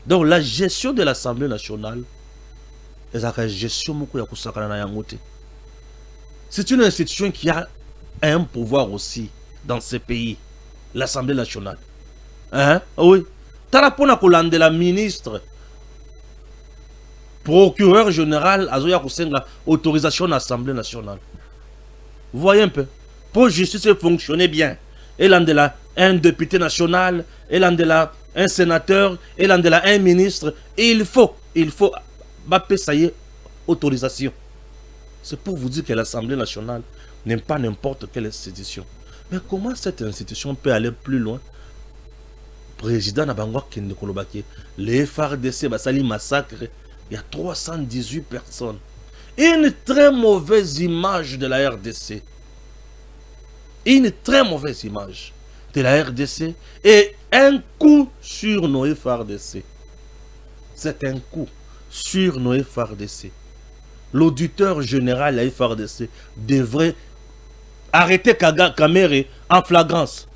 Donc la gestion de l'Assemblée nationale, c'est une institution qui a un pouvoir aussi dans ce pays, l'Assemblée nationale. Hein? Oui. Tarapona Kolande, la ministre, procureur général, Azoya Kosenga, autorisation de l'Assemblée nationale. Vous voyez un peu? Pour justice fonctionner bien. Et là, un député national, et là, un sénateur, et là, un ministre. Et il faut, ça y est, autorisation. C'est pour vous dire que l'Assemblée nationale n'est pas n'importe quelle institution. Mais comment cette institution peut aller plus loin? Président Nabangwa Kende Kolobaki, les FARDC, Basali massacre, il y a 318 personnes. Une très mauvaise image de la RDC. Une très mauvaise image de la RDC et un coup sur nos FARDC. C'est un coup sur nos FARDC. L'auditeur général de la FARDC devrait arrêter Kamere en flagrance.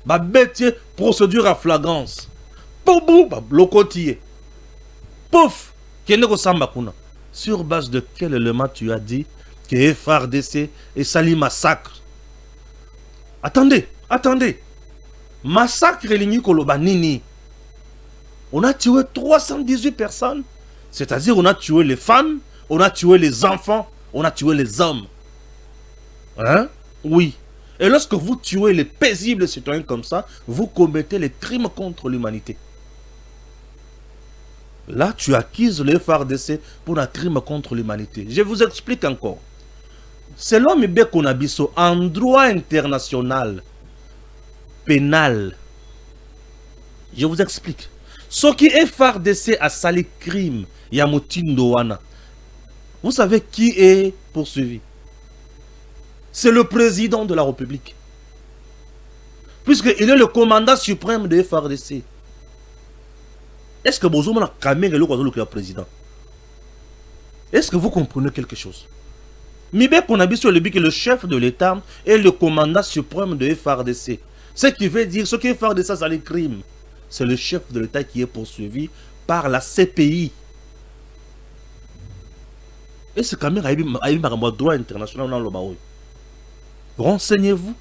Babetier, procédure à flagrance. Poubou, locotier. Pouf, sur base de quel élément tu as dit que FARDC et Sali massacre? Attendez. Massacre Lini Kolobanini. On a tué 318 personnes. C'est-à-dire on a tué les femmes, on a tué les enfants, on a tué les hommes. Hein? Oui. Et lorsque vous tuez les paisibles citoyens comme ça, vous commettez les crimes contre l'humanité. Là, tu acquises le FARDC pour un crime contre l'humanité. Je vous explique encore. Selon Mibé Konabiso, en droit international pénal, je vous explique. Ce qui est FARDC a sali crime, Yamoutindo Wana. Vous savez qui est poursuivi? C'est le président de la République. Puisqu'il est le commandant suprême de FARDC. Est-ce que Bozouma a camé le président? Est-ce que vous comprenez quelque chose? Mibé Konabi sur le but que le chef de l'État est le commandant suprême de FARDC. Ce qui veut dire, ce qui est FARDC, c'est les crimes. C'est le chef de l'État qui est poursuivi par la CPI. Et ce caméra a eu un droit international dans le Baoui. Renseignez-vous.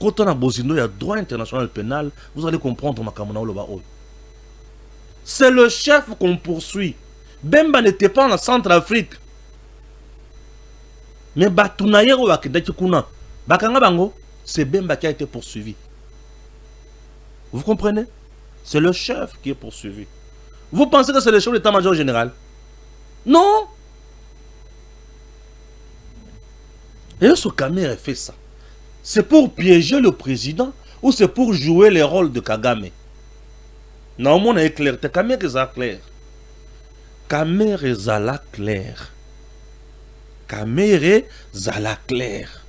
Quand on a besoin de droit international pénal, vous allez comprendre ma caméra dans le Baoui. C'est le chef qu'on poursuit. Bemba n'était pas en Centrafrique. Mais Batounaïro Wakidakikuna, Bakanga Bango, c'est Bemba qui a été poursuivi. Vous comprenez? C'est le chef qui est poursuivi. Vous pensez que c'est le chef de l'état-major général? Non. Et ce caméra fait ça. C'est pour piéger le président ou c'est pour jouer le rôle de Kagame? Non, mon est clair. Ta caméra est clair. Caméra est clair. Caméra est clair.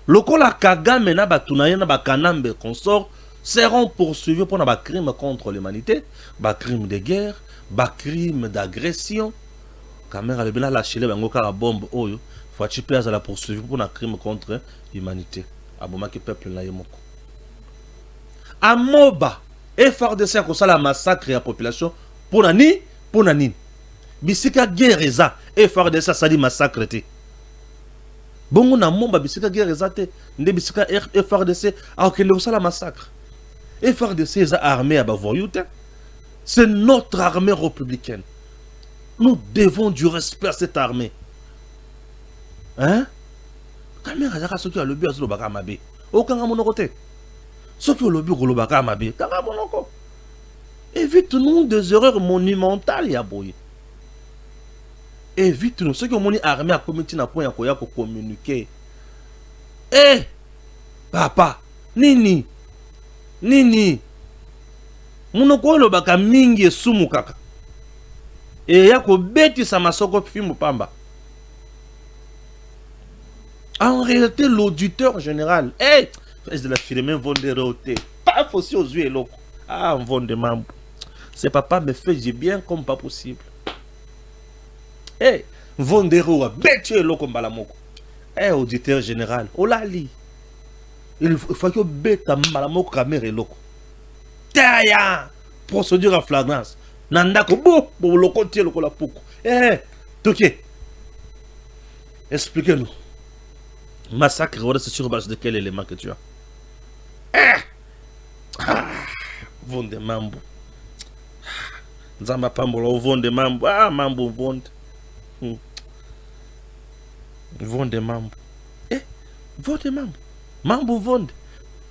Lokola Kagame na batunaye na bakanambe consort seront poursuivis pour des crimes contre l'humanité, des crimes de guerre, des crimes d'agression. Caméra le bien lâché les bombe oyo. Faut à la poursuivre pour un crime contre l'humanité. Abomaki peuple na yemoko. Amoba et FARDC a causé la massacre la population pour nani. Bisika guerre eza et FARDC ça dit massacre te. Bongo na momba bisika guerre eza te. Nde bisika FARDC a kende la massacre. FARDC est armée à Bavoyoute. C'est notre armée républicaine. Nous devons du respect à cette armée. Hein? Caméra Zaka ceux qui ont le but à Zolobaka Mabe. Aucun monocoté. Ceux qui ont le but à Zolobaka Mabe. Tanga monoko. Évite-nous des erreurs monumentales, Yaboye. Évite-nous. Ceux qui ont mon armée à comité n'a point à communiquer. Eh! Papa! Nini! Monoko le baka mingi sumu kaka. Et yako beti sa masoko fimu pamba. En réalité, l'auditeur général, de la firme Vonderote, pas faussé aux yeux et l'eau. Ah, on vend des membres. C'est papa me fait j'ai bien comme pas possible. Vondero a bêtu et l'eau comme balamoko. Auditeur général, oh là li. Il faut que bête à malamoko caméra et l'eau. Taya, procédure à flagrance. Nandako bo, bo le côté le kola poko. Toké. Expliquez-nous. Massacre, c'est sur base de quel élément que tu as? Vonde mambo. Nzamba pambola vonde mambo. Mambo vonde. Vonde mambo. Vonde mambo. Mambo vonde.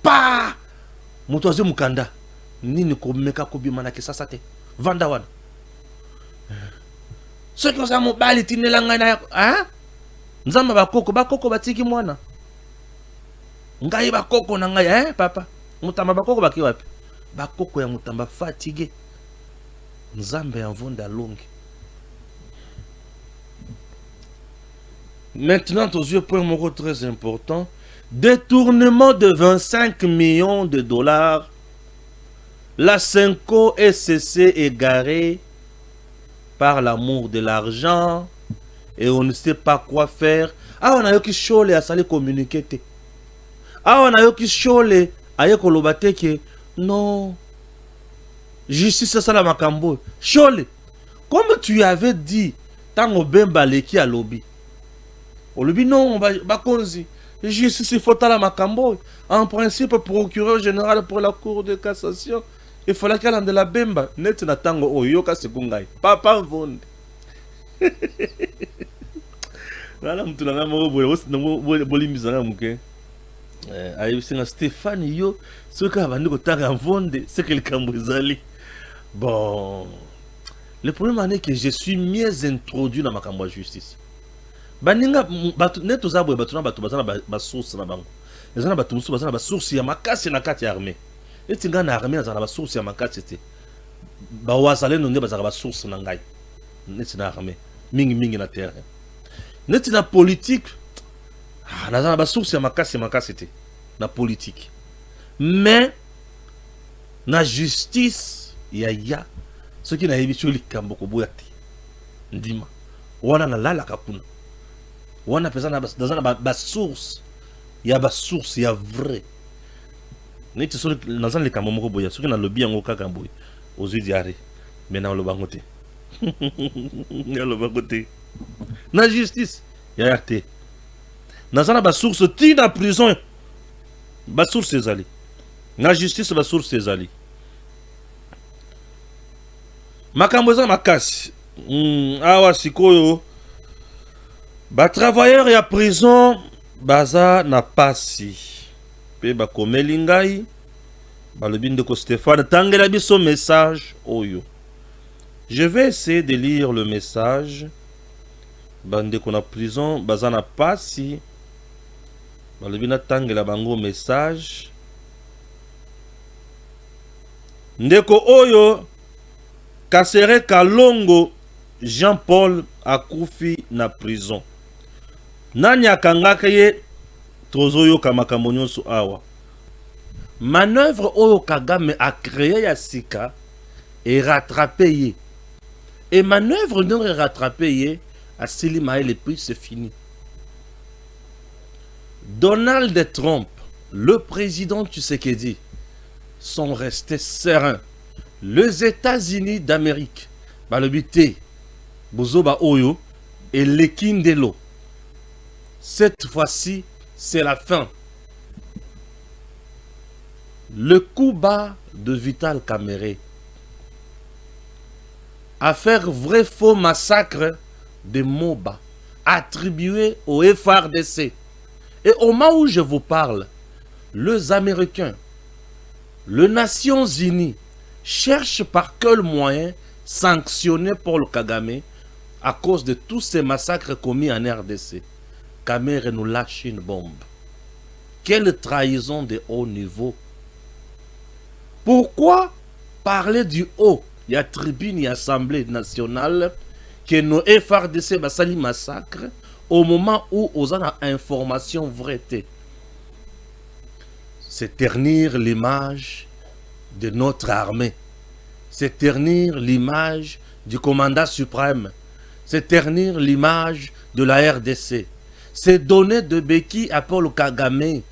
Pa! Motoazi mukanda. Nini komeka kobima na kisasa te. Vanda wana. Soki oza mobali tinela ngai na Nzamba bakoko batiki mwana. Ngai bakoko na ngai papa. Mutamba bakoko baki wapi? Bakoko ya mutamba fatigué. Nzambe ya vonda longue. Maintenant, aux yeux, point mot très important. Détournement de 25 millions de dollars. La Senko SCC égarée par l'amour de l'argent. Et on ne sait pas quoi faire. On a eu qui chole à saler communiquer. On a eu qui chole à y kolobate que non. Justice ça la makambo. Chole. Comme tu avais dit, tant au bemba leki à lobby. Au lobby non, on va konzi. Justice il faut à la makambo. En principe, procureur général pour la cour de cassation. Il fallait qu'elle ait de la bemba. Net na tango oyoka sekungai. Papa vonde. Voilà, je Stéphane, yo, ce que c'est que le Cambrizali. Bon, le problème est que je suis mieux introduit dans ma Cambo justice. Baninga, net aux arbres, batuna source na bango. Les gens battu source ya makasi na kati armée. Et tinga na armée na source ya makasi te. Ba wasale no ne bazaka source na ngai. Net na armée. Mingi na terre. Net na politique. Na ba source ya makasi te. Na politique. Mais na justice ya ce qui na yebicho likambo ko boyati. Ndima. Wana na lala kapuna. Wana pesa na ba source. Ya ba source ya vrai. Neti so na zan likambo moko boya. Ce qui na lobby yango kaka boy. Ozu diare. Mais na lo bangote. Ya lo bangote. Na justice ya te. Na zana ba source ti na prison. Ba source ezali. Na justice ba source ezali. Makambo za makasi. Awa sikoyo. Ba travailleur ya prison baza na pasi. Pe ba komeli ngai. Ba lobi ndeko Stéphane tangela biso message oyo. Je vais essayer de lire le message. Bande qu'on a prison, bazana pasi. Balobina tangela bango message. Ndeko oyo Kasere Kalongo Jean-Paul akufi na prison. Nani akangaka ye tozoyo kamakambo nyonso awa. Manœuvre oyo Kagame a créé ya sika et rattrapé ye. Et manœuvre non rattrapé ye à Silimaël et puis c'est fini. Donald Trump, le président Tshisekedi, sont restés sereins. Les États-Unis d'Amérique, Balobité, Bozoba Oyo et Lekindelo. Cette fois-ci, c'est la fin. Le coup bas de Vital Kamerhe. Affaire vrai faux massacre de Moba attribué au FRDC. Et au moment où je vous parle, les Américains, les Nations Unies cherchent par quel moyen sanctionner Paul Kagame à cause de tous ces massacres commis en RDC. Kamerhe nous lâche une bombe. Quelle trahison de haut niveau. Pourquoi parler du haut? Il y a tribune, il y a assemblée nationale que nos FRDC basali massacre au moment où on a information vraie. C'est ternir l'image de notre armée. C'est ternir l'image du commandant suprême. C'est ternir l'image de la RDC. C'est donner de béquilles à Paul Kagame.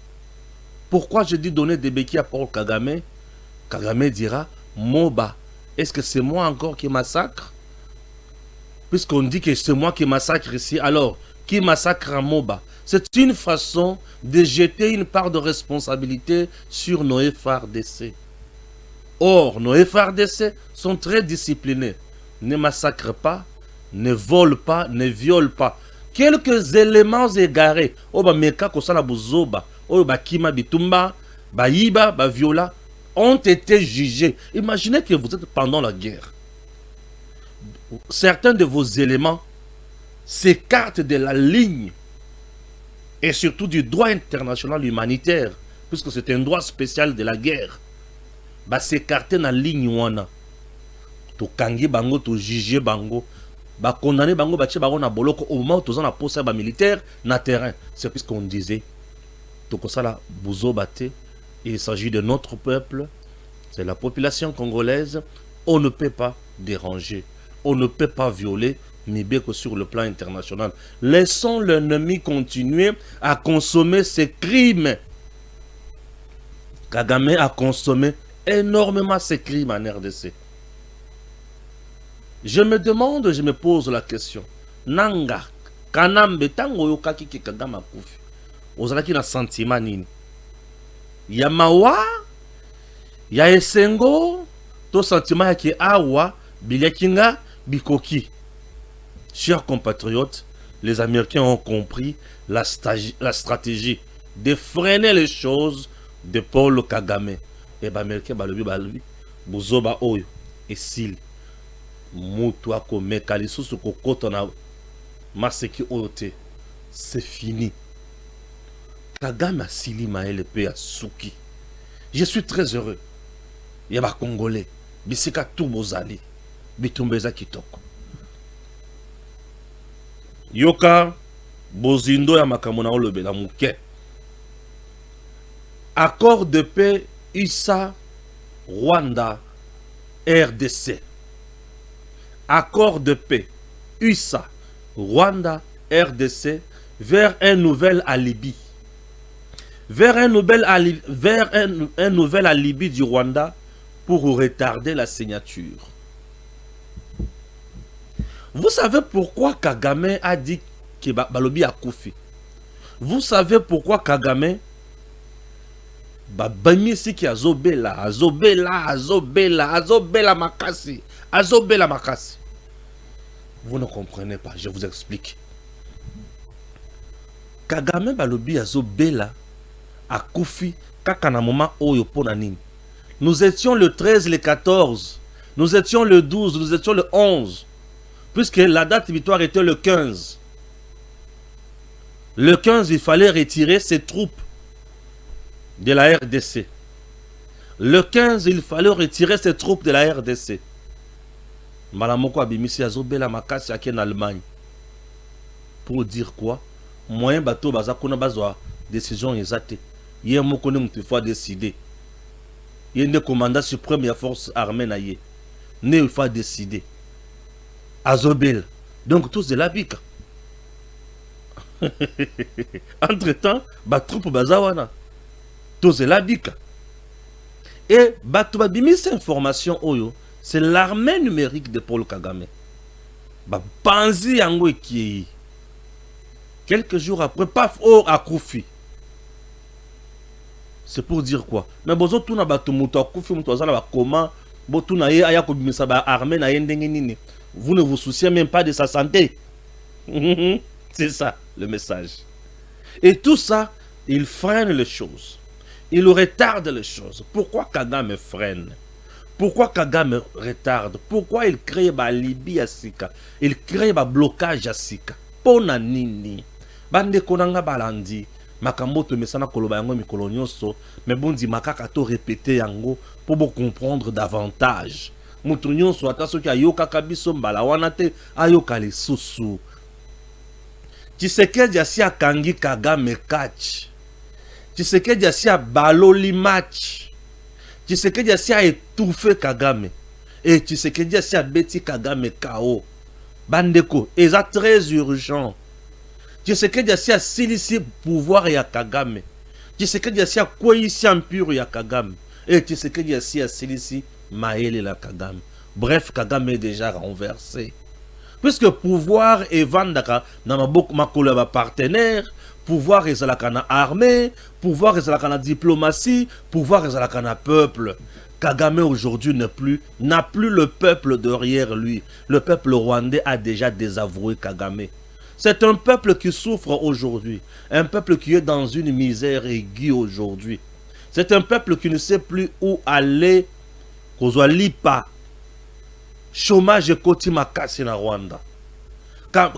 Pourquoi je dis donner des béquilles à Paul Kagame? Kagame dira Moba Est-ce que c'est moi encore qui massacre? Puisqu'on dit que c'est moi qui massacre ici, alors, qui massacre à Moba? C'est une façon de jeter une part de responsabilité sur nos FARDC. Or, nos FARDC sont très disciplinés. Ne massacrent pas, ne volent pas, ne violent pas. Quelques éléments égarés, meka kosala buzoba, kima bitumba, yiba, viola, ont été jugés. Imaginez que vous êtes pendant la guerre. Certains de vos éléments s'écartent de la ligne et surtout du droit international humanitaire, puisque c'est un droit spécial de la guerre. S'écarter dans la ligne wana. To kangi bango, to juger bango. Condamner bango, na boloko au moment où tu as un poste militaire na terrain. C'est puisqu'on disait, Tokosala Bouzo Bate, il s'agit de notre peuple, c'est la population congolaise, on ne peut pas déranger. On ne peut pas violer, ni bien que sur le plan international. Laissons l'ennemi continuer à consommer ses crimes. Kagame a consommé énormément ses crimes en RDC. Je me demande, je me pose la question. Nanga, Kanambe, tango yokaki ki Kagame akufi. Ozalaki na sentiment nini? Ya mawa, ya esengo, to sentiment yaki awa, bilyakinga, bikoki. Chers compatriotes, les Américains ont compris la stratégie de freiner les choses de Paul Kagame. Et les Américains, Bouzoba Oyo, et Sil, Moutoua Kome, Kalisou, Kokotona, Maseki Oyote, c'est fini. Kagame a Sili Maël Pe a Souki. Je suis très heureux. Il y a des Congolais, Bisika Toubozali. Bitumbeza kitoko. Yoka bozindo ya makamona olobe la muke. Accord de paix USA Rwanda RDC. Accord de paix USA Rwanda RDC vers un nouvel alibi. Vers un nouvel alibi du Rwanda pour retarder la signature. Vous savez pourquoi Kagame a dit que Balobi a koufi? Vous savez pourquoi Kagame Bamisi qui azobela makasi. Vous ne comprenez pas, je vous explique. Kagame Balobi azobela a koufi kakana moment oyo ponanini. Nous étions le 13, le 14, nous étions le 12, nous étions le 11. Puisque la date victoire était le 15. Le 15, il fallait retirer ses troupes de la RDC. Le 15, il fallait retirer ses troupes de la RDC. Malamoko Abimisi Azobela Makasi en Allemagne. Pour dire quoi? Moyen bateau bazakuna bazwa décision exacte. Hier mokone mutefwa décider. Il y a un commandant suprême de la force armée naïe. Ne il faut décider. Azobel. Donc tous de la bique. Entre-temps, ba troupe bazawana. Tous de la bique. Et Batouba Bimi, cette information, c'est l'armée numérique de Paul Kagame. Ba Panzi Yango qui quelques jours après, paf, a Koufi. C'est pour dire quoi? Mais bozo tuna batu muto Koufi muto azala ba comment botu na ye aya ko bimisa ba armée na yendenge nini. Vous ne vous souciez même pas de sa santé. C'est ça le message. Et tout ça, il freine les choses. Il retarde les choses. Pourquoi Kagame freine? Pourquoi Kagame retarde? Pourquoi il crée ba Libye à Sika? Il crée ba blocage à Sika. Pona nini? Bande konanga balandi. Makamboto mesana koloba yango mikolo nyonso. Mais bondi makaka to répéter yango pour comprendre davantage. Mutu nyonso ata soki ayoka kabiso mbala wana te ayoka lisusu. Tshisekedi asi akangi Kagame catch. Tshisekedi asi abaloli match. Tshisekedi asi a étouffé Kagame. Et Tshisekedi asi abeti Kagame KO. Bandeko, eza très urgent. Tshisekedi asi asilisi pouvoir ya Kagame. Tshisekedi asi akweyisi empire ya Kagame. Et Tshisekedi asi asilisi Maël la Kagame. Bref, Kagame est déjà renversé. Puisque pouvoir est vandaka dans ma partenaire, pouvoir est la armée, pouvoir est la diplomatie, pouvoir est la peuple. Kagame aujourd'hui n'a plus le peuple derrière lui. Le peuple rwandais a déjà désavoué Kagame. C'est un peuple qui souffre aujourd'hui. Un peuple qui est dans une misère aiguë aujourd'hui. C'est un peuple qui ne sait plus où aller. Kozwa lipa. Chômage koti makasi na Rwanda.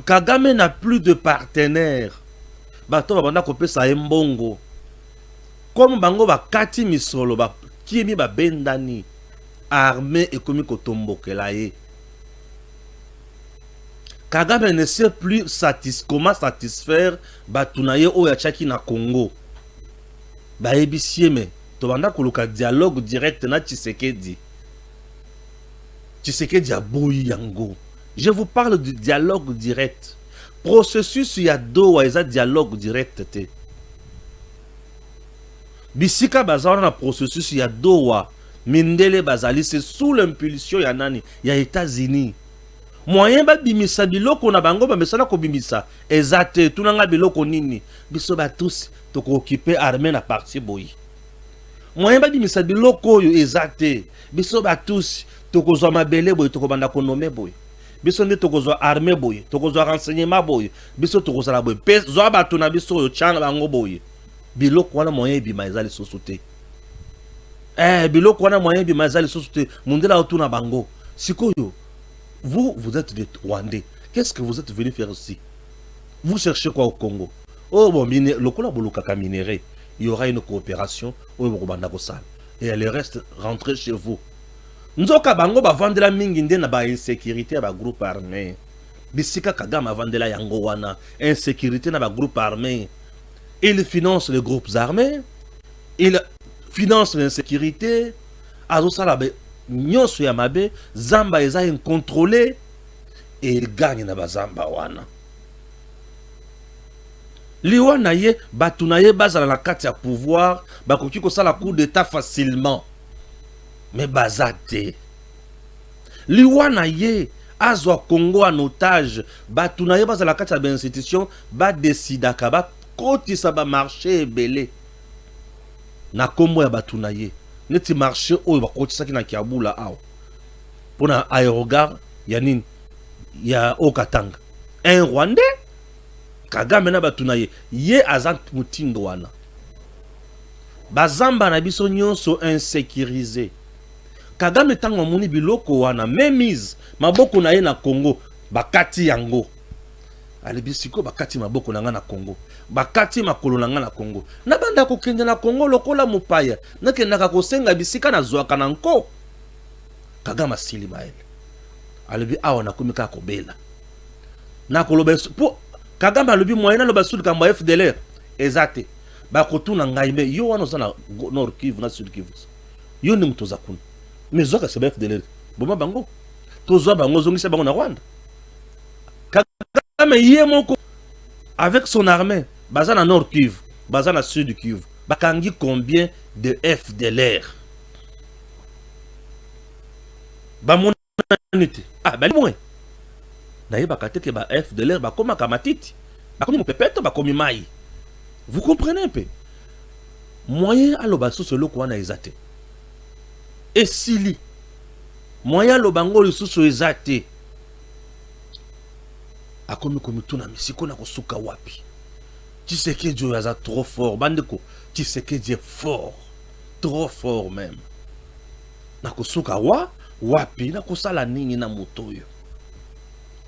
Kagame n'a plus de partenaire. Bato babanda kopesa mbongo. Comme bango bakati misolo ba kimi ba bendani. Armée ekomi kotombokela ye. Kagame ne sait plus comment satisfaire batunaye oya chaki na Congo. Ba ebisieme to banda koluka dialogue direct na Tshisekedi. Tshisekedi a boui yango. Je vous parle du dialogue direct. Processus ya do eza dialogue direct te. Bisika bazana na processus ya doa mindele bazali c'est sous l'impulsion ya nani ya États-Unis. Moyen ba bimisa biloko na bango ba mesana ko bimisa ezate tunanga biloko nini biso ba tous to ko occuper armée na parti boyi. Moyen ba bimisa biloko yo ezate biso ba tous to ko zo mabele boyi to ko banda ko nommer boyi. Biso nde to ko zo armée boyi to ko zo renseignement boyi biso to ko sala boyi pe zo ba to na biso yo changa bango boyi. Biloko wana moyen bima ezali sosote. Biloko wana moyen bima ezali sosote mundela otuna bango. Sikoyo vous êtes des Rwandais. Qu'est-ce que vous êtes venu faire ici? Vous cherchez quoi au Congo? Oh bon, le Kolaboluka minéré, il y aura une coopération et elle reste rentrée chez vous. Nzoka bango ba vandela mingi nde na ba insécurité ba groupe armé. Bisika Kagame vandela yango wana insécurité na ba groupe armé. Il finance les groupes armés, il finance l'insécurité, azosala be nyonso ya mabe, zamba eza incontrôlé et il gagne na bazamba wana. Liwana ye batuna ye bazala na kati ya pouvoir, bakoki kosala coup d'état facilement. Mais bazate. Liwana ye azwa Congo en otage, batuna ye bazala na kati ya institution, ba décidaka ba koti sa ba marché belé. Na kombo ya batuna ye. Neti marché oyo bakoti saki na Kiabula awo. Pona aérogare ya nini ya Okatanga. Un Rwandais Kagame na batuna ye. Ye azant mutindo wana. Bazamba na biso nyonso insécurisé. Kagame tango moni biloko wana memise maboko na ye na Congo bakati yango. Alebisiko bakati maboko na nga na Congo. Bakati makolo na nga na Congo. Na banda ko kende na Congo lokola mupaya. Na kenda ko senga bisika na zwaka na nko. Kagame asili maele. Alebi awa na komika ko bela. Na koloba po Kagame alobi moyena lo basudi kamba FDLR. Ezate. Ba kotuna ngai me yo wana zana Nord Kivu na Sud Kivu. Yo ni mtoza kuna. Mais zoka se FDLR. Boma bango. Tozo bango zongisa bango na Rwanda. Kagame yé moko avec son armée, baza na Nord Kivu, baza na Sud Kivu, bakangi combien de FDLR? Ba monanité. Ah, ba moins. Naye bakate ke ba FDLR ba koma kamatiti. Ba komi mopepeto ba komi mai. Vous comprenez un peu? Moyen aloba so solo ko na ezate. Et sili. Moyen alobango lisusu ezate. Akomi komi tuna misiko na kosuka wapi. Tshisekedi oyo trop fort. Bandeko, Tshisekedi est fort. Trop fort même. Na kosuka wapi na kosala nini na motoyo.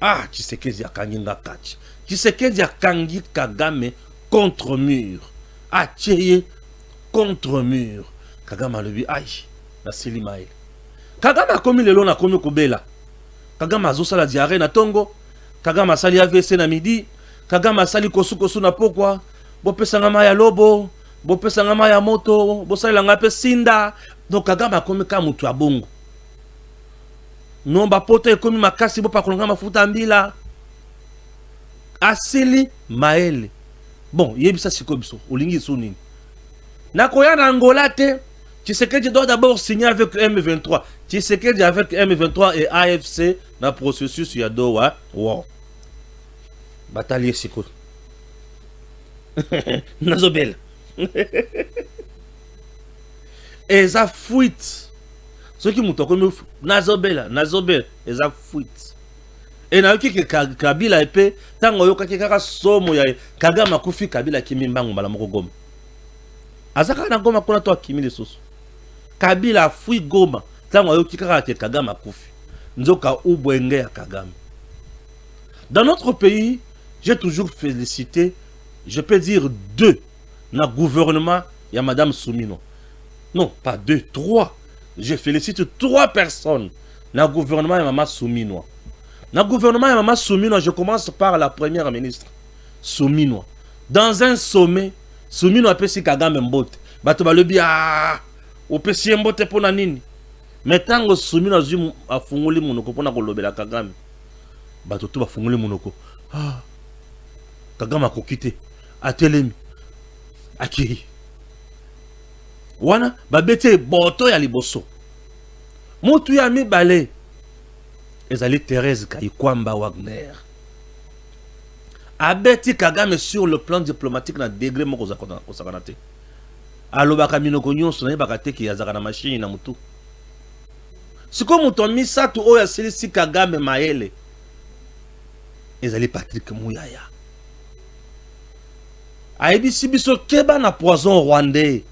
Ah, Tshisekedi akangi nga kati. Tshisekedi akangi Kagame contre mur. Atcheye contre mur. Kagame alobi aïe na Silimaï. Kagame akomi lelo na komi kobela. Kagame azosala diarrhée na tongo. Kagame asali AVC na midi, Kagame asali kosu na pokwa, bopesanga ma ya lobo, bopesanga ma ya moto, bosalanga pe sinda. Donc Kagame akomi ka mutu ya bongo. Non ba poto ekomi makasi bo pakolanga mafuta mbila. Asili maele. Bon, yebisa siko biso, olingi so nini. Na koya na Angola te, Tshisekedi doit d'abord signer avec M23. Tshisekedi avec M23 et AFC dans le processus ya Doha. Wow. Bataille siko. Nazobel. Et ça fuite. Ceux qui m'ont comme Nazobel, et ça fuite. Et na yoki ke Kabila epé tango yoka ke kaka somo ya Kagame akufi Kabila kimi mbangu mbala moko Goma. Azaka na Goma kuna to akimi lisusu. Kabila fui Goma tango yoki kaka ke Kagame akufi. Nzoka ubwenge ya Kagame. Dans notre pays, j'ai toujours félicité, je peux dire deux, dans le gouvernement, il y a Madame Soumino. Non, pas deux, trois. Je félicite trois personnes dans le gouvernement, il y a Maman Soumino. Dans le gouvernement, il y a Maman Soumino, je commence par la première ministre, Soumino. Dans un sommet, Soumino a pesi Kagame Mbote. Bato ba lebi ah, o pesi Mbote pona nini. Mais tant que Soumino a fungoli monoko pona kolobela Kagame. Bato to ba fungoli monoko. Ah. Kagame akokite. Atelemi. Akiri. Wana babete boto ya liboso. Motu ya mibale. Ezali Thérèse Kayikwamba Wagner. Abeti Kagame sur le plan diplomatique na degré moko kozakana te. Alobaka minoko nyonso na yebaka te ki yazaka na machine na mutu. Siko mutu misatu oyo asilisi Kagame mayele. Ezali Patrick Muyaya. Aibisi biso keba na poison rwandais.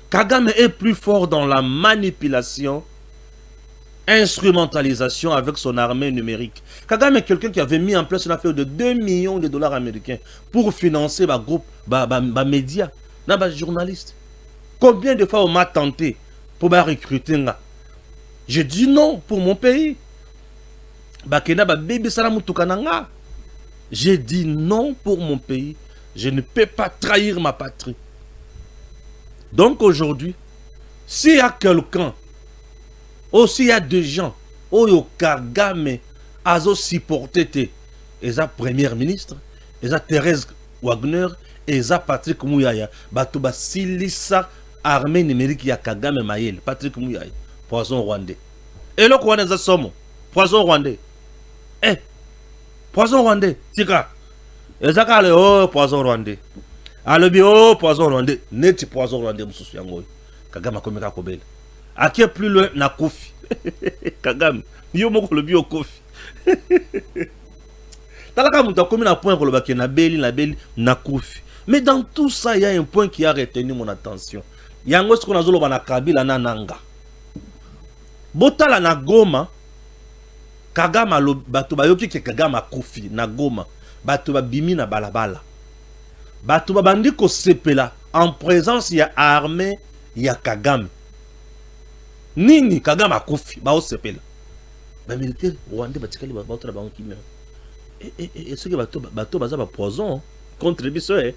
Kagame est plus fort dans la manipulation, instrumentalisation avec son armée numérique. Kagame est quelqu'un qui avait mis en place une affaire de 2 millions de dollars américains pour financer ma groupe, ma média, ma journaliste. Combien de fois on m'a tenté pour me recruter? J'ai dit non pour mon pays. J'ai dit non pour mon pays. Je ne peux pas trahir ma patrie. Donc aujourd'hui, s'il y a quelqu'un, ou s'il y a des gens, Oyo Kagame azo supporté, et sa première ministre, et sa Thérèse Wagner, et sa Patrick Muyaya, Batuba Silisa, armée numérique ya Kagame Mayel, Patrick Muyaya, poison rwandais. Et le Rwandais za somo, poison rwandais. Eh, poison rwandais, tika. Et ça kale oh poison rwandais. Alobi oh poison rwandais, neti poison rwandais mususu yango. Kagame akomeka kobela. Akie plus loin na kofi. Kagame, yo moko lobi o kofi. Talaka muta komi na point koloba ke na beli na kofi. Mais dans tout ça, il y a un point qui a retenu mon attention. Yango ce qu'on a zolo na Kabila na nanga. Botala na Goma, Kagame alo bato bayoki ke Kagame akufi na Goma. Bato bimi na balabala. Bato bandi ko sepela en présence ya armée ya Kagame. Nini Kagame akufi ba o sepela. Ba militaire rwandais batikali ba bato ba nkime. Et ce que bato baza ba poison contre biso eh.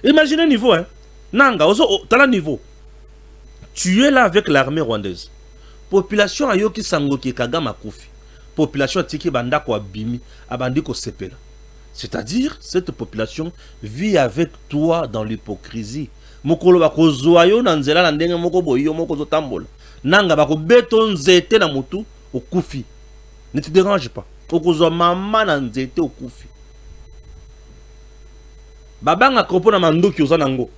Imaginez niveau hein. Nanga ozo tala niveau. Tu es là avec l'armée rwandaise. Population ayoki sangoki Kagame akufi. Population tiki bandako abimi abandiko sepela. C'est-à-dire, cette population vit avec toi dans l'hypocrisie. Mokolo bako zoayo na nzela na ndenge moko boyo moko zo tambola. Nanga bako beton nzete na mutu okufi. Ne te dérange pas. Okozo mama na nzete okufi. Babanga kopo na mandoki oza nango.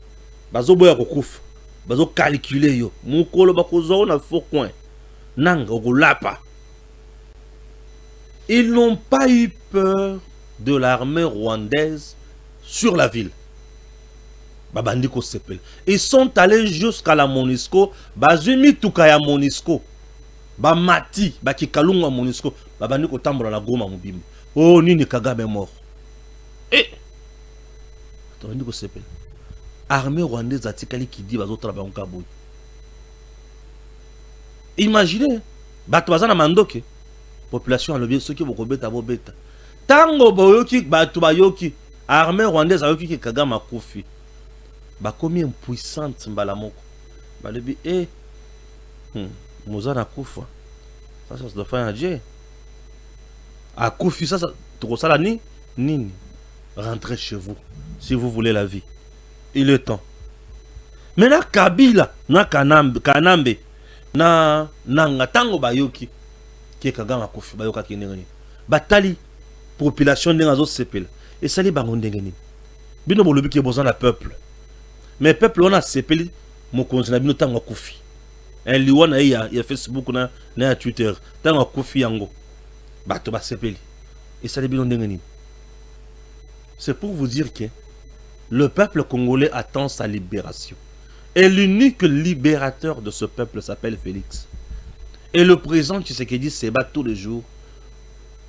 Bazo boya kokufa. Bazo calculer yo. Mokolo bako zo na faux coin. Nanga okolapa. Ils n'ont pas eu peur de l'armée rwandaise sur la ville. Babandiko sepel. Ils sont allés jusqu'à la MONUSCO. Bazumi tukaya MONUSCO. Bamati, bakikalunga MONUSCO. Babandiko tambola na Goma mubimba. Oh nini Kagame mort. Eh. Babandiko sepel. Armée rwandaise atikali qui dit bazotra ba onkaboy. Imaginez, bato bazana mandoke. Population alobi soki bokobeta bobeta. Tango boyoki bato bayoki armée rwandaise ayoki ki Kagame akufi. Bakomi impuissante mbala moko. Balobi mozana kufa. Ça se doit faire un Dieu. Akufi ça tokosala nini. Rentrez chez vous si vous voulez la vie. Il est temps. Maintenant Kabila na Kanambe na Nangatango bayoki ki Kagame akufi bayoka kinengani batali population ndenga zo sepela et sali bango ndengeni bino bolobi ki besoin na peuple mais peuple on a sepeli mokonzi na bino tango akufi un liwa na ya Facebook na ya Twitter tango akufi yango bato ba sepeli et sali bino ndengeni. C'est pour vous dire que le peuple congolais attend sa libération. Et l'unique libérateur de ce peuple s'appelle Félix. Et le président Tshisekedi se bat tous les jours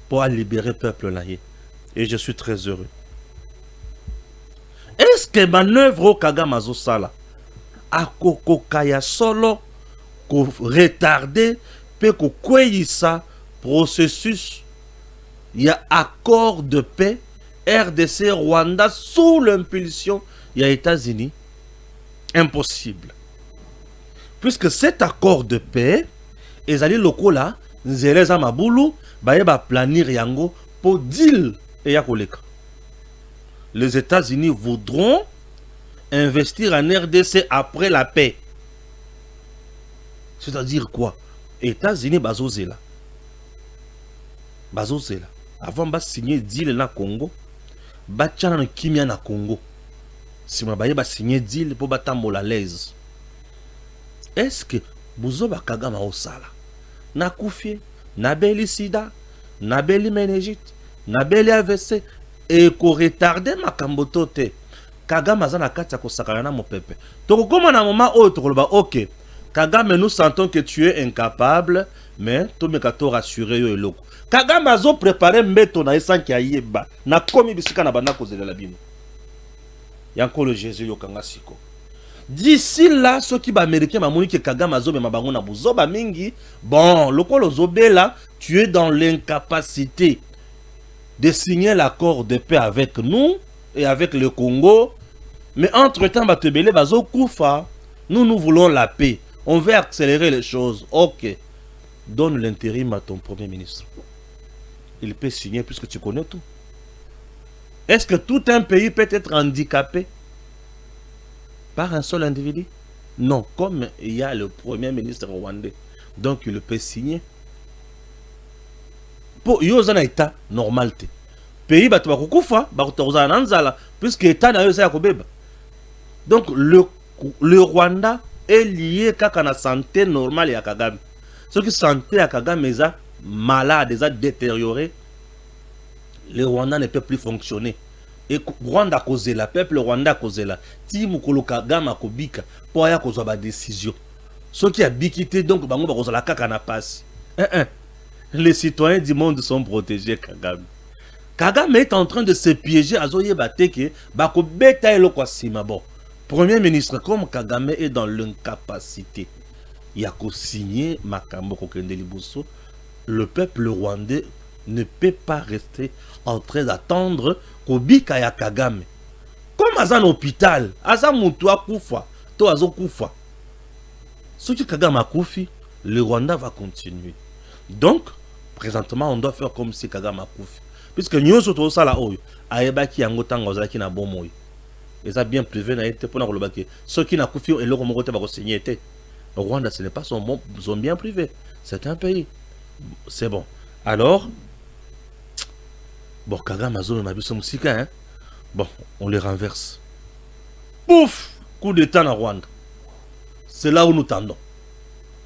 pour libérer le peuple là. Et je suis très heureux. Est-ce que manœuvre au Kagame Azosala a kaya solo ko retarder pe ko kweyisa processus il y a accord de paix RDC Rwanda sous l'impulsion il y a États-Unis? Impossible. Puisque cet accord de paix, ezali lokola nzeleza mabulu ba planir yango pour deal et yakoleka. Les États-Unis voudront investir en RDC après la paix. C'est-à-dire quoi? États-Unis bazozela. Bazozela. Avant de signer deal na Congo, batchana na kimia na Congo. Si ma baye ba signer deal pour batambola l'aise. Est-ce que Buzoba Kagame osala na kufie na beli sida na beli meningite na beli AVC et ko retarder makambo tote Kagame azana kati ya kosakana na mopepe to koma na moment autre koloba OK Kagame, nous sentons que tu es incapable mais to mekato rassurer yo eloko Kagame azo préparer mbeto na esanki ayeba na komi bisika na bana kozelela bino yanko le Jésus yokanga siko. D'ici là, ceux qui sont américains, que Kagame Azo na buzoba mingi, bon, lokolo zobela, tu es dans l'incapacité de signer l'accord de paix avec nous et avec le Congo. Mais entre-temps, batebele bazo kufa, nous voulons la paix. On veut accélérer les choses. Ok. Donne l'intérim à ton premier ministre. Il peut signer puisque tu connais tout. Est-ce que tout un pays peut être handicapé par un seul individu? Non, comme il y a le premier ministre rwandais, donc il peut signer. Pour yozana état normalité. Pays batwa kukufa, bakutoza nanzala, puisque état na yosa yakobeba. Donc le Rwanda est lié kaka na santé normale ya Kagame. Ce qui santé ya Kagame est malade, est détérioré. Le Rwanda ne peut plus fonctionner. Et Rwanda causé la peuple Rwanda causé la ti mukolo Kagame akobika pour aya kozwa ba décision ceux qui a bikité donc bango ba kozala kaka na passe les citoyens du monde sont protégés. Kagame est en train de se piéger azoye bateke bako beta eloko sima. Bon, premier ministre comme Kagame est dans l'incapacité ya ko signer makambo ko kende liboso, le peuple rwandais ne peut pas rester en train d'attendre Kobika ya Kagame. Comme Azan hôpital, Azan Moutoua Koufa, to Azo Koufa. Ce que Kagame a Koufi, le Rwanda va continuer. Donc, présentement, on doit faire comme si Kagame a Koufi. Puisque nous sommes tous là, Aeba qui a ngotan ozaki na bomoy. Et ça bien privé na été pour na kolobaki. Ceux qui n'a Koufi et le Romogote va signer était. Le Rwanda, ce n'est pas son bien privé. C'est un pays. C'est bon. Alors, bon, Kagame Azo m'a vu son musique, hein. Bon, on les renverse. Pouf! Coup d'état en Rwanda. C'est là où nous tendons.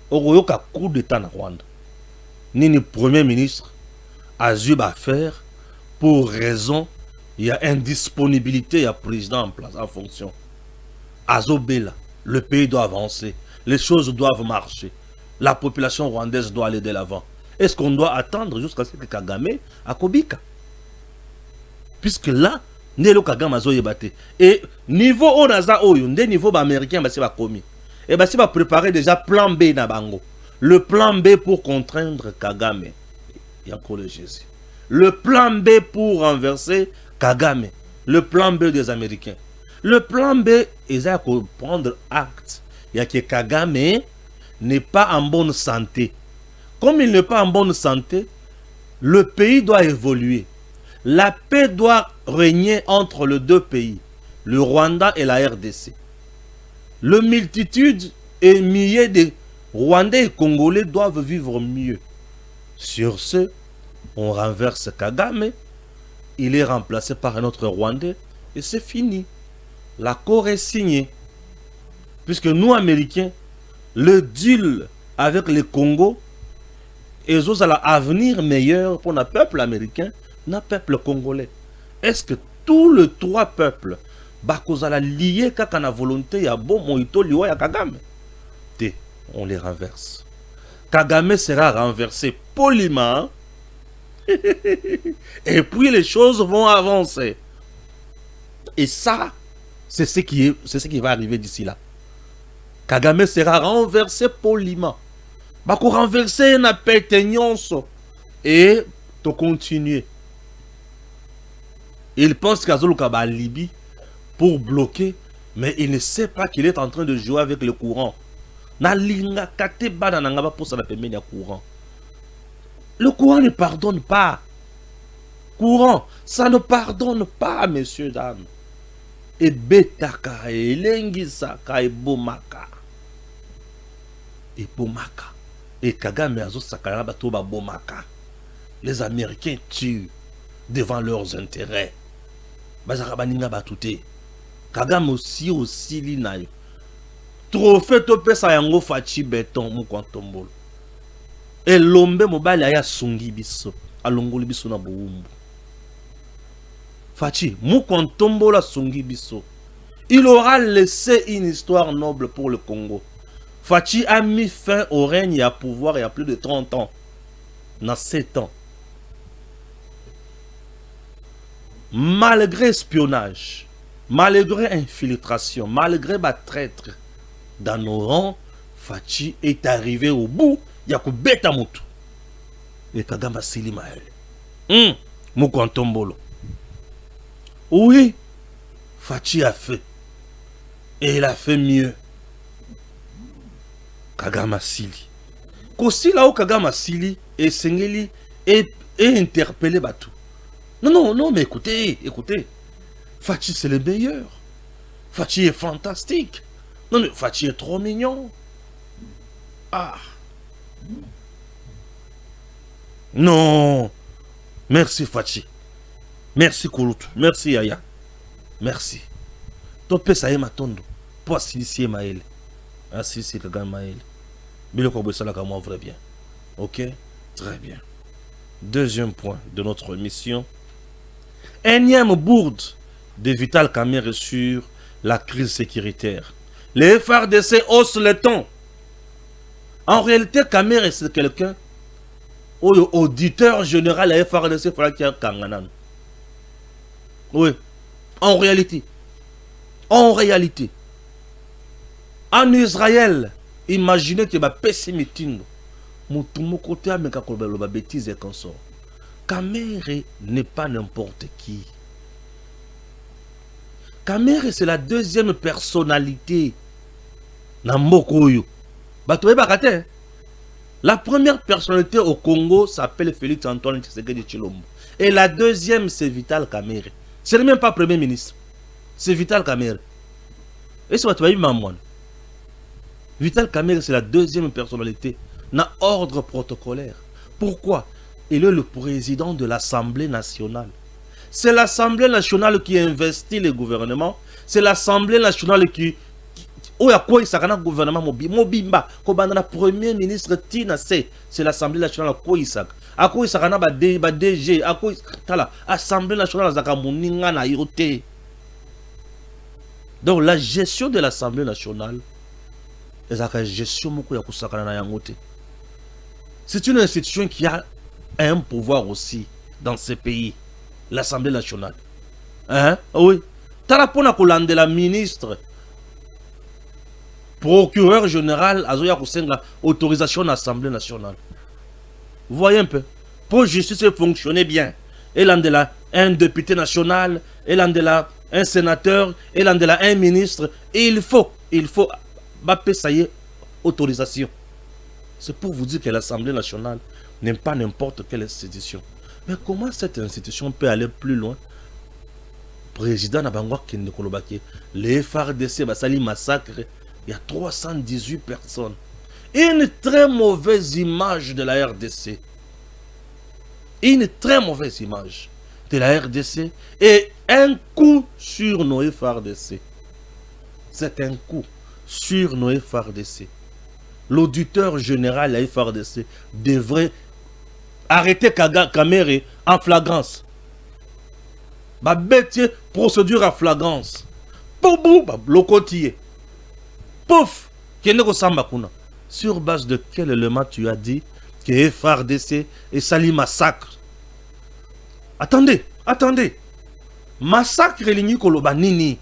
Oroyoka coup d'état en Rwanda. Ni premier ministre a dû faire pour raison, il y a indisponibilité, il y a président en place, en fonction. Azo Bela, le pays doit avancer. Les choses doivent marcher. La population rwandaise doit aller de l'avant. Est-ce qu'on doit attendre jusqu'à ce que Kagame a Kobika? Puisque là, Nelo Kagame a yebate. Et niveau Onaza Oyo, des niveaux américains, bah, c'est pas commis. Et bah, c'est pas préparer déjà plan B na bango. Le plan B pour contraindre Kagame. Il y a encore le Jésus. Le plan B pour renverser Kagame. Le plan B des Américains. Le plan B, ils ont prendre acte. Il y a que Kagame n'est pas en bonne santé. Comme il n'est pas en bonne santé, le pays doit évoluer. La paix doit régner entre les deux pays, le Rwanda et la RDC. Le multitude et milliers de Rwandais et Congolais doivent vivre mieux. Sur ce, on renverse Kagame, il est remplacé par un autre Rwandais et c'est fini. L'accord est signé. Puisque nous, Américains, le deal avec le Congo, ils ont l'avenir meilleur pour le peuple américain, le peuple congolais. Est-ce que tous les trois peuples, bakozala lié kaka na volonté ya bon moito liwa ya Kagame? On les renverse. Kagame sera renversé poliment. Et puis les choses vont avancer. Et ça, c'est ce qui va arriver d'ici là. Kagame sera renversé poliment. Bako renverser na péteignonce. Et to continuer. Il pense qu'Azoluka va Libye pour bloquer, mais il ne sait pas qu'il est en train de jouer avec le courant. Le courant ne pardonne pas. Courant, ça ne pardonne pas, messieurs, dames. Et betaka, et lengisaka, et bomaka. Et bomaka. Et Kagame azo sakana batoba bomaka. Les Américains tuent devant leurs intérêts. Bazarabaninga batute. Kagame aussi linayo. Trophée topé sa yango fachi beton mukwantombolo. Et l'ombe mobile aya sungi biso. Alongoli biso na boumbu. Fachi mukwantombolo sungi biso. Il aura laissé une histoire noble pour le Congo. Fachi a mis fin au règne et à pouvoir il y a plus de 30 ans. Dans 7 ans. Malgré espionnage, malgré infiltration, malgré ma traître dans nos rangs, Fachi est arrivé au bout. Il y a que bêta moto. Et Kagame Sili Maël. Mukwantombolo. Oui, Fachi a fait. Et il a fait mieux. Kagame Sili. Kosi là où Kagame Sili et Sengeli est interpellé Batou. Non, mais écoutez. Fachi, c'est le meilleur. Fachi est fantastique. Non, mais Fachi est trop mignon. Ah. Non. Merci, Fachi. Merci, Kouloutou. Merci, Yaya. Merci. Topé, ça y est, ma tondo. Pour Sili Maël. Ah, si, c'est Kagame Maël. Bilo Kobo Salaka, moi, vrai bien. Ok? Très bien. Deuxième point de notre mission. Énième bourde de Vital Kamerhe sur la crise sécuritaire. Les FARDC haussent le ton. En réalité, Kamerhe, c'est quelqu'un auditeur général à FARDC, il faudra qu'il y ait Kanganan. Oui. En réalité. En Israël, imaginez que ma pessimisme, mon côté avec la bêtise et consort. Kamerhe n'est pas n'importe qui. Kamerhe, c'est la deuxième personnalité. La première personnalité au Congo s'appelle Félix Antoine Tshisekedi Tshilombo. Et la deuxième, c'est Vital Kamerhe. Ce n'est même pas Premier ministre. C'est Vital Kamerhe. Et c'est what Mamouane. Vital Kamerhe, c'est la deuxième personnalité dans ordre protocolaire. Pourquoi? Il est le président de l'Assemblée nationale. C'est l'Assemblée nationale qui investit le gouvernement. C'est l'Assemblée nationale qui où a quoi il s'agit d'un gouvernement mobimba comme un premier ministre Tina c'est l'Assemblée nationale quoi il s'agit à quoi il s'agit d'un DG à quoi tala Assemblée nationale zaka muninga na yote. Donc la gestion de l'Assemblée nationale zaka gestion moko ya kusakana na yangote. C'est une institution qui a un pouvoir aussi dans ce pays, l'Assemblée nationale. Hein? Oui. Tarapona Kolande, la ministre, procureur général, Azoya Kosenga, autorisation de l'Assemblée nationale. Vous voyez un peu? Pour justice fonctionner bien. Elle en de là un député national, elle en de là un sénateur, elle en de là un ministre. Et il faut, ça y est, autorisation. C'est pour vous dire que l'Assemblée nationale n'est pas n'importe quelle institution. Mais comment cette institution peut aller plus loin? Président Nabangwa Kende Kolobake, les FARDC, Basali massacre, Il y a 318 personnes. Une très mauvaise image de la RDC. Une très mauvaise image de la RDC. Et un coup sur nos FRDC. C'est un coup sur nos FRDC. L'auditeur général de la FRDC devrait arrêter Kamere en flagrance. Bête procédure à flagrance. Poubou, le côtier. Pouf, sur base de quel élément tu as dit que FRDC et Sali massacre? Attendez. Massacre Ligny Koloba Nini.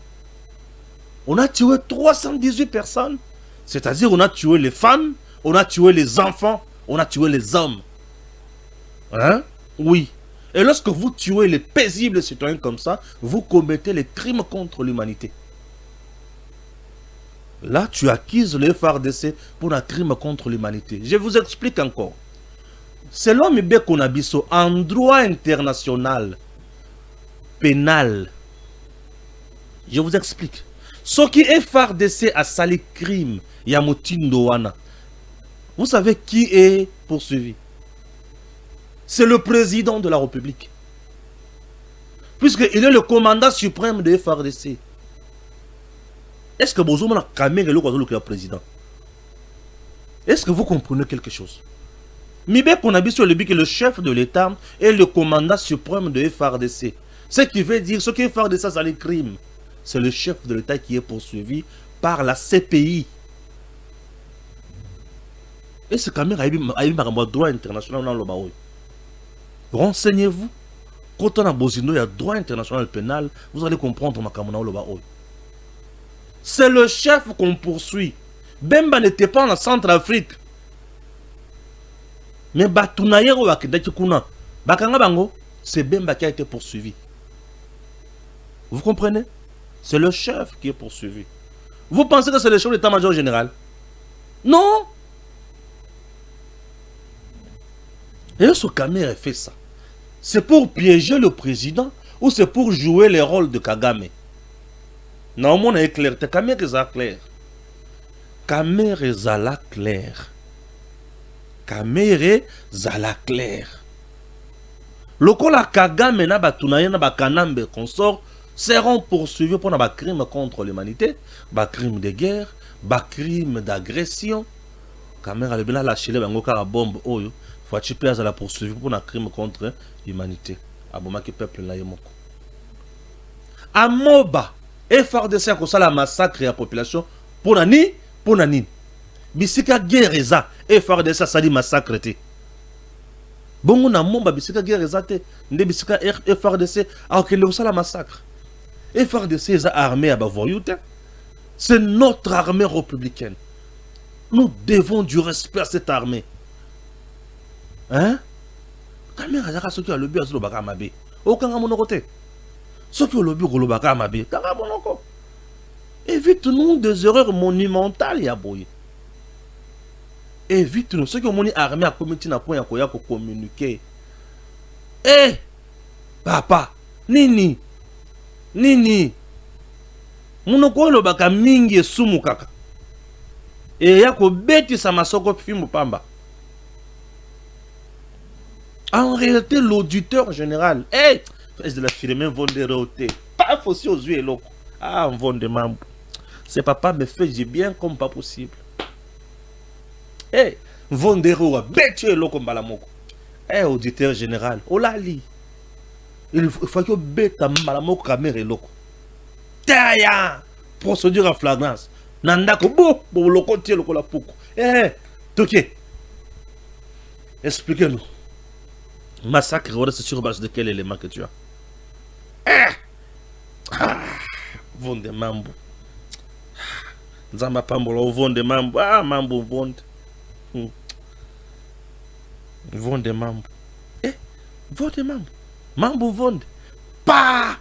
On a tué 318 personnes. C'est-à-dire on a tué les femmes, on a tué les enfants, on a tué les hommes. Hein? Oui. Et lorsque vous tuez les paisibles citoyens comme ça, vous commettez les crimes contre l'humanité. Là, tu acquises le FRDC pour un crime contre l'humanité. Je vous explique encore. Selon Mibé Konabiso, en droit international pénal, je vous explique. Ce qui est FRDC a sali crime, Yamoutindo Wana. Vous savez qui est poursuivi? C'est le président de la République. Puisqu'il est le commandant suprême de FRDC. Est-ce que Bozouma a Kamere le président? Est-ce que vous comprenez quelque chose? Mibé Konabi sur le but que le chef de l'État est le commandant suprême de FRDC. Ce qui veut dire, ce qui FRDC ça les crimes. C'est le chef de l'État qui est poursuivi par la CPI. Et ce Kamere a eu un droit international dans le Baoui. Renseignez-vous. Quand on a Bozino, il y a droit international pénal, vous allez comprendre ma Kamona le Baoui. C'est le chef qu'on poursuit. Bemba n'était pas en Centrafrique. Mais Batunayero Wakedakikuna, Bakanga Bango, c'est Bemba qui a été poursuivi. Vous comprenez? C'est le chef qui est poursuivi. Vous pensez que c'est le chef de l'état-major général? Non. Et ce Kamere fait ça. C'est pour piéger le président ou c'est pour jouer les rôles de Kagame? Non, mon est clair. Kamere est clair. Kamere est clair. Kamere zala clair. Lokola Kagame na batunaye na bakanambe consort seront poursuivis pour des crimes contre l'humanité, des crimes de guerre, des crimes d'agression. Kamere a bien lâché les bombe oyo. Faut que la poursuivre pour un crime contre l'humanité. Abomaki peuple na yemoko. Amoba FRDC a causé la massacre de la population pour nani? Pour nani? Bisika guerre eza FRDC a sali massacre te. Bongo na momba bisika guerre eza te. Nde bisika FRDC a okende la massacre. FRDC est armée à Bavoyoute. C'est notre armée républicaine. Nous devons du respect à cette armée. Hein? Kamera zaka soki a lobby azolo baka mabe. Okanga monoko te. Soki o lobby golo baka mabe, kanga monoko. Évite-nous des erreurs monumentales ya boye. Évite-nous ceux qui ont moni armée à comité na point ya koya ko communiquer. Eh! Papa, nini? Monoko lo baka mingi esumu kaka. E ya ko beti sa masoko fimu pamba. En réalité, l'auditeur général, de la firme Vonderote, pas aussi aux yeux et l'eau. Ah, on vend des membres. C'est papa me fait j'ai bien comme pas possible. Vondero, bête l'eau comme balamoko. Auditeur général, oh là li. Il faut que bête à malamoko caméra et l'eau. Taya, procédure en flagrance. Nandako, pour le côté, le cola pouco. Toké. Expliquez-nous. Massacre, c'est sur base de quel élément que tu as? Vonde mambo. Nzamba pambola vonde mambo. Ah, mambo vonde. Vonde mambo. Vonde mambo. Mambo vonde. Pa!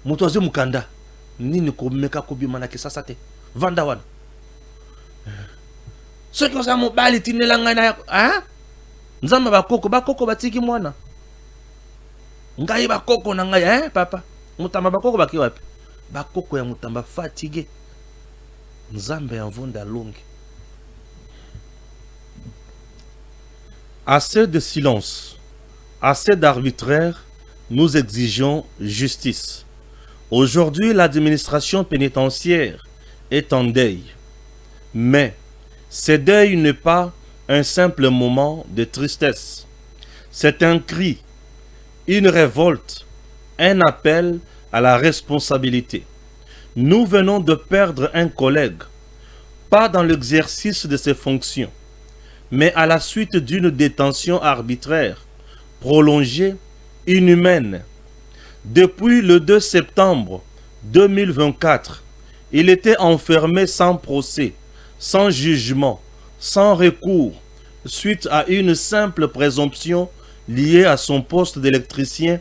Mutoze mukanda. Nini ko meka ko bimana ke sasa te. Vanda wana. Ceux qui ont mobile tinelanga na hein? Nzamba bakoko batiki mwana. Ngai bakoko na ngai papa. Mutamba bakoko baki wapi? Bakoko ya mutamba fatigué. Nzambe Avonda Longue. Assez de silence, assez d'arbitraire, nous exigeons justice. Aujourd'hui, l'administration pénitentiaire est en deuil. Mais ce deuil n'est pas un simple moment de tristesse. C'est un cri, une révolte, un appel à la responsabilité. Nous venons de perdre un collègue, pas dans l'exercice de ses fonctions, mais à la suite d'une détention arbitraire, prolongée, inhumaine. Depuis le 2 septembre 2024, il était enfermé sans procès, sans jugement, sans recours, suite à une simple présomption liée à son poste d'électricien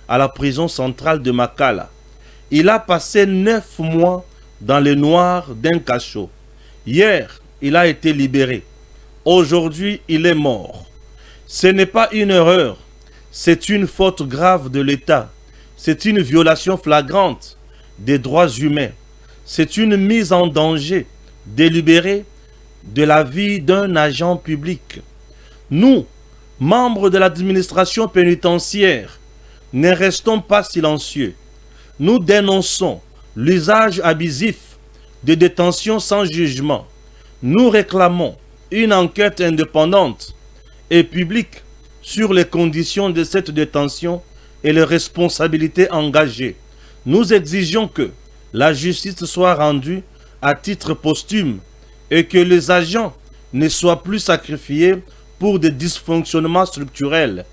à la prison centrale de Makala. Il a passé 9 mois dans le noir d'un cachot. Hier, il a été libéré. Aujourd'hui, il est mort. Ce n'est pas une erreur, c'est une faute grave de l'État. C'est une violation flagrante des droits humains. C'est une mise en danger délibérée de la vie d'un agent public. Nous, membres de l'administration pénitentiaire, ne restons pas silencieux. Nous dénonçons l'usage abusif de détention sans jugement. Nous réclamons une enquête indépendante et publique sur les conditions de cette détention et les responsabilités engagées. Nous exigeons que la justice soit rendue à titre posthume et que les agents ne soient plus sacrifiés pour des dysfonctionnements structurels.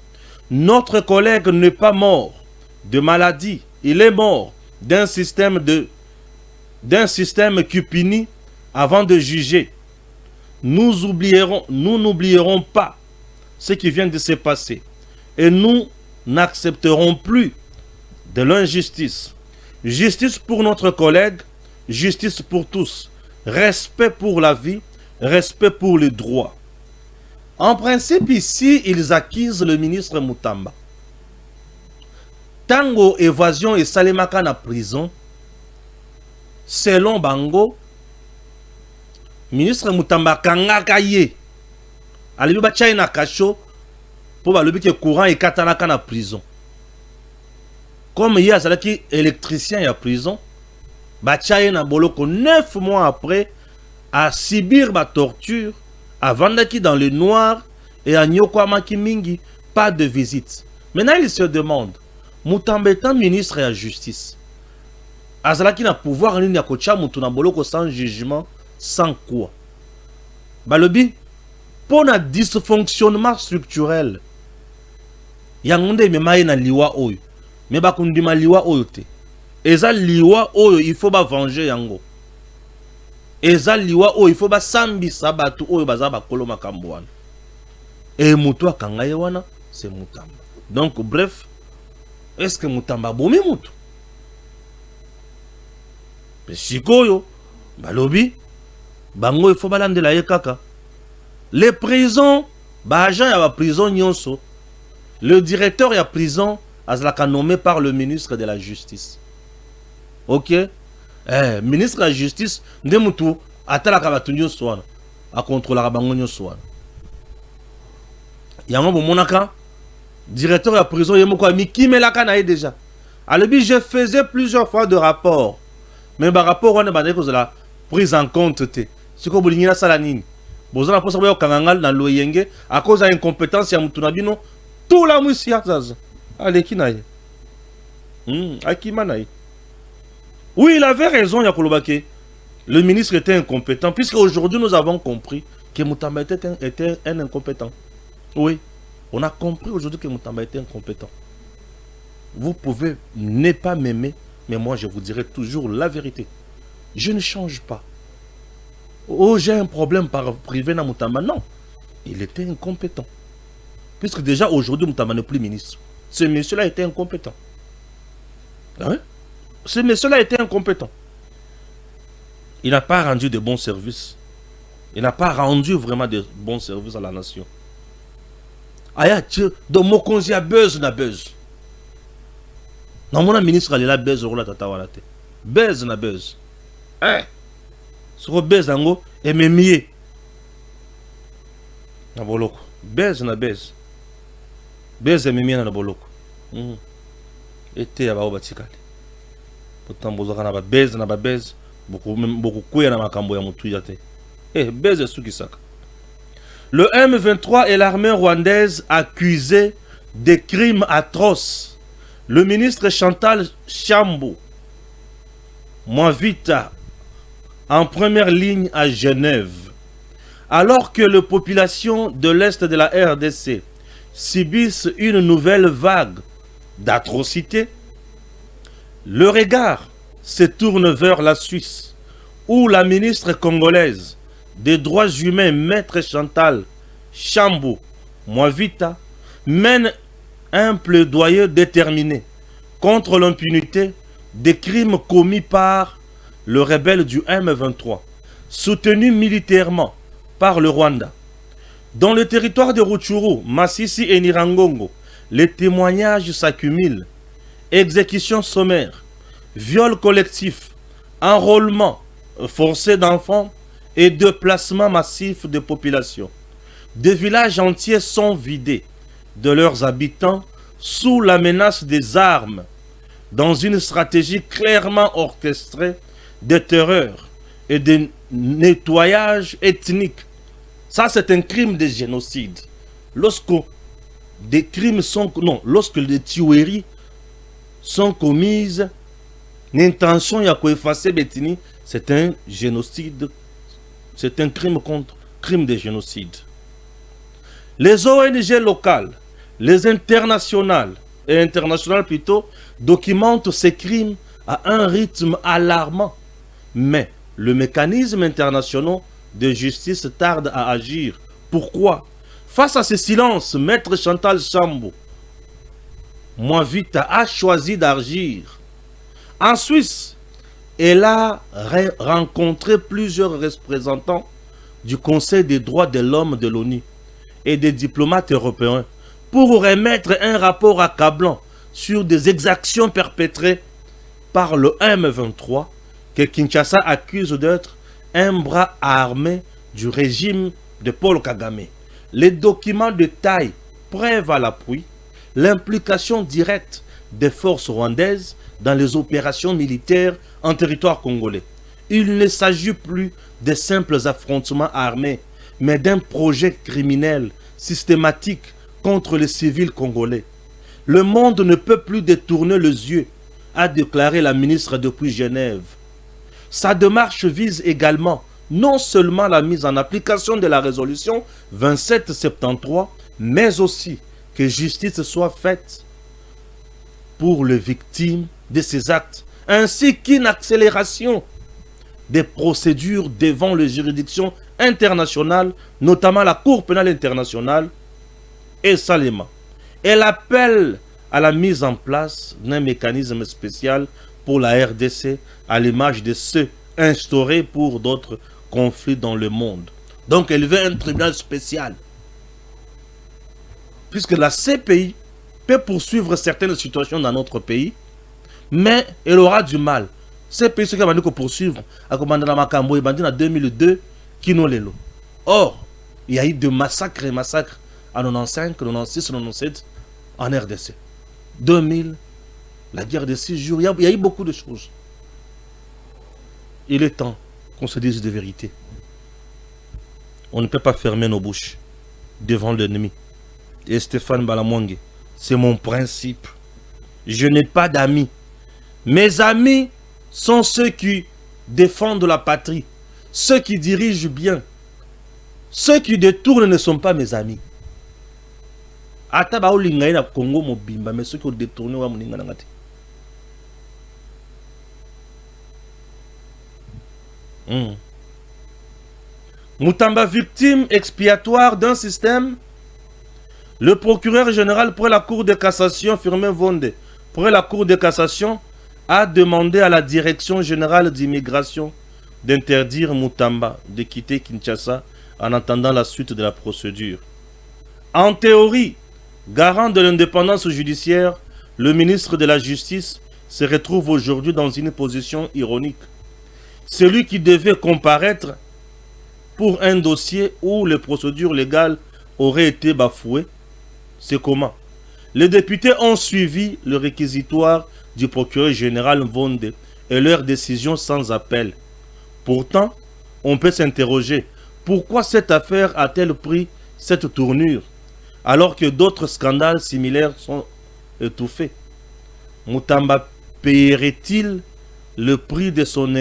Notre collègue n'est pas mort de maladie, il est mort d'un système qui punit avant de juger. Nous n'oublierons pas ce qui vient de se passer et nous n'accepterons plus de l'injustice. Justice pour notre collègue, justice pour tous, respect pour la vie, respect pour les droits. En principe, ici, ils accusent le ministre Mutamba. Tango évasion et salemaka na prison, selon Bango, ministre Mutamba kangaka ye. Alibi ba chai na kacho, pour balobi que courant et katanaka na prison. Comme il y a qui électricien et à prison, ba chai na boloko 9 mois après, à subir ma torture, à Vandaki dans le noir et à Nyokwamaki Mingi, pas de visite. Maintenant, il se demande, Mutamba étant ministre de la justice, Azalaki n'a pouvoir ni na kocha Mutuna boloko sans jugement, sans quoi. Balobi, pour un dysfonctionnement structurel, yangonde memaye na liwa oyo, mais bakundima liwa oyo te. Eza liwa oyo, il faut ba venger yango. Eza liwa oyo, il faut ba sambi sabatu oyo baza bakolo makambo wana. Et mutu akanga ye wana, c'est Mutamba. Donc bref, est-ce que Mutamba bomi mutu? Sikoyo, balobi, bango il faut balandela ye kaka. Les prisons, agent ya prison nyonso. Le directeur de la prison azalaka nommé par le ministre de la Justice. Ok? Ministre de la Justice, nde mutu atalaka batu nyonso wana, a contrôlera bango nyonso wana. Yango bomonaka, directeur de la prison yemoko ami kimelaka na ye déjà. Alobi, je faisais plusieurs fois de rapports. Mais ba rapport wana bandeko zala prise en compte te. Siko bolingi na sala nini? Bozana posa boyo kangangal na loyenge à cause de l'incompétence ya mutu na bino tout la mwisi ya zaza. Aleki na ye. Akima na ye. Oui, il avait raison Yakolobake. Le ministre était incompétent puisque aujourd'hui nous avons compris que Mutamba était un incompétent. Oui, on a compris aujourd'hui que Mutamba était incompétent. Vous pouvez ne pas m'aimer, mais moi je vous dirai toujours la vérité. Je ne change pas. Oh, j'ai un problème par privé dans Mutamba. Non, il était incompétent. Puisque déjà aujourd'hui Mutamba n'est plus ministre. Ce monsieur-là était incompétent. Hein? Ce monsieur-là était incompétent. Il n'a pas rendu de bons services. Il n'a pas rendu vraiment de bons services à la nation. Aya, donc mon conseiller buzz na buzz. Non, mon ministre, il a buzz au la tata walate. Buzz na buzz. Hein? soko base yango ememie na boloko base na base ememie na boloko ete ya bao batikali potambozaka na babase bokukwea na makambo ya motuya te base esukisaka. Le M23 et l'armée rwandaise accusés de crimes atroces. Le ministre Chantal Chambo Mwavita en première ligne à Genève. Alors que les populations de l'Est de la RDC subissent une nouvelle vague d'atrocités, le regard se tourne vers la Suisse, où la ministre congolaise des droits humains, Maître Chantal Chambo Mwavita, mène un plaidoyer déterminé contre l'impunité des crimes commis par le rebelle du M23, soutenu militairement par le Rwanda. Dans le territoire de Rutshuru, Masisi et Nirangongo, les témoignages s'accumulent. Exécutions sommaires, viols collectifs, enrôlement forcé d'enfants et déplacement massif de population. Des villages entiers sont vidés de leurs habitants sous la menace des armes, dans une stratégie clairement orchestrée de terreur et de nettoyage ethnique. Ça, c'est un crime de génocide. Lorsque des crimes sont... Non, lorsque des tueries sont commises, l'intention y a effacer Betini, c'est un génocide. C'est un crime de génocide. Les ONG locales, les internationales plutôt, documentent ces crimes à un rythme alarmant. Mais le mécanisme international de justice tarde à agir. Pourquoi? Face à ce silence, Maître Chantal Chambo Mwavita a choisi d'agir. En Suisse, elle a rencontré plusieurs représentants du Conseil des droits de l'homme de l'ONU et des diplomates européens pour remettre un rapport accablant sur des exactions perpétrées par le M23 que Kinshasa accuse d'être un bras armé du régime de Paul Kagame. Les documents de taille preuve à l'appui l'implication directe des forces rwandaises dans les opérations militaires en territoire congolais. Il ne s'agit plus de simples affrontements armés, mais d'un projet criminel systématique contre les civils congolais. Le monde ne peut plus détourner les yeux, a déclaré la ministre depuis Genève. Sa démarche vise également non seulement la mise en application de la résolution 2773, mais aussi que justice soit faite pour les victimes de ces actes, ainsi qu'une accélération des procédures devant les juridictions internationales, notamment la Cour pénale internationale et Salema. Elle appelle à la mise en place d'un mécanisme spécial pour la RDC à l'image de ceux instaurés pour d'autres conflits dans le monde. Donc elle veut un tribunal spécial. Puisque la CPI peut poursuivre certaines situations dans notre pays, mais elle aura du mal. CPI, ce qui va nous poursuivre, à commander la Makambo, en 2002, Kino Lelo. Or, il y a eu de massacres et massacres en 95, 96, 97 en RDC. 2000, la guerre de 6 jours, il y a eu beaucoup de choses. Il est temps qu'on se dise de vérité. On ne peut pas fermer nos bouches devant l'ennemi. Et Stéphane Balamwangue, c'est mon principe. Je n'ai pas d'amis. Mes amis sont ceux qui défendent la patrie, ceux qui dirigent bien. Ceux qui détournent ne sont pas mes amis. Ata ba olinga na Congo mobimba, mais ceux qui détournent wa muninga na ngati. Mutamba, victime expiatoire d'un système. Le procureur général pour la Cour de cassation, Firmin Vonde, pour la Cour de cassation, a demandé à la Direction générale d'immigration d'interdire Mutamba de quitter Kinshasa en attendant la suite de la procédure. En théorie, garant de l'indépendance judiciaire, le ministre de la Justice se retrouve aujourd'hui dans une position ironique. celui qui devait comparaître pour un dossier où les procédures légales auraient été bafouées, c'est comment? Les députés ont suivi le réquisitoire du procureur général Mvonde et leur décision sans appel. Pourtant, on peut s'interroger, pourquoi cette affaire a-t-elle pris cette tournure alors que d'autres scandales similaires sont étouffés? Mutamba paierait-il le prix de son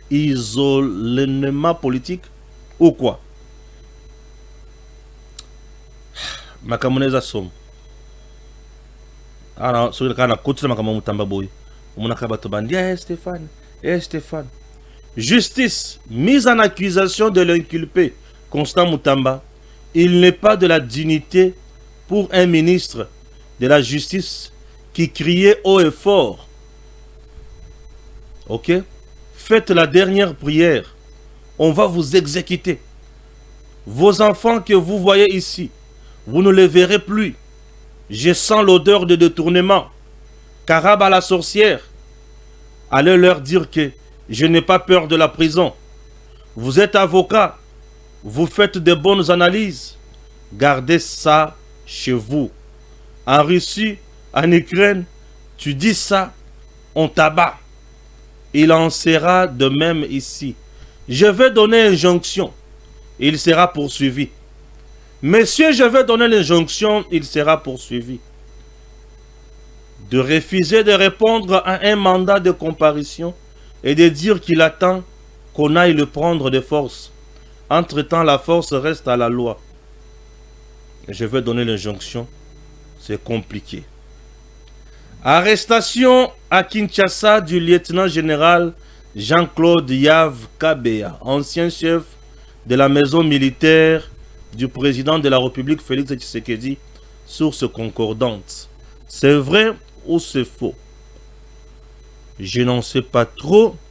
isolement politique ou quoi? Makamuneza som. Alors, sur le cas, on a continué Makamu Mutamba boy. On a kabatobandi. Stéphane. Stéphane. Justice. Mise en accusation de l'inculpé Constant Mutamba. Il n'est pas de la dignité pour un ministre de la justice qui criait haut et fort. Ok? Faites la dernière prière. On va vous exécuter. Vos enfants que vous voyez ici, vous ne les verrez plus. Je sens l'odeur de détournement. Karaba la sorcière. Allez leur dire que je n'ai pas peur de la prison. Vous êtes avocat. Vous faites de bonnes analyses. Gardez ça chez vous. En Russie, en Ukraine, tu dis ça, on t'abat. Il en sera de même ici. Je vais donner injonction. Il sera poursuivi. Messieurs, je vais donner l'injonction, il sera poursuivi. De refuser de répondre à un mandat de comparution et de dire qu'il attend qu'on aille le prendre de force. Entre-temps, la force reste à la loi. Je vais donner l'injonction. C'est compliqué. Arrestation à Kinshasa du lieutenant-général Jean-Claude Yav Kabea, ancien chef de la maison militaire du président de la République Félix Tshisekedi, source concordante. C'est vrai ou c'est faux? Je n'en sais pas trop.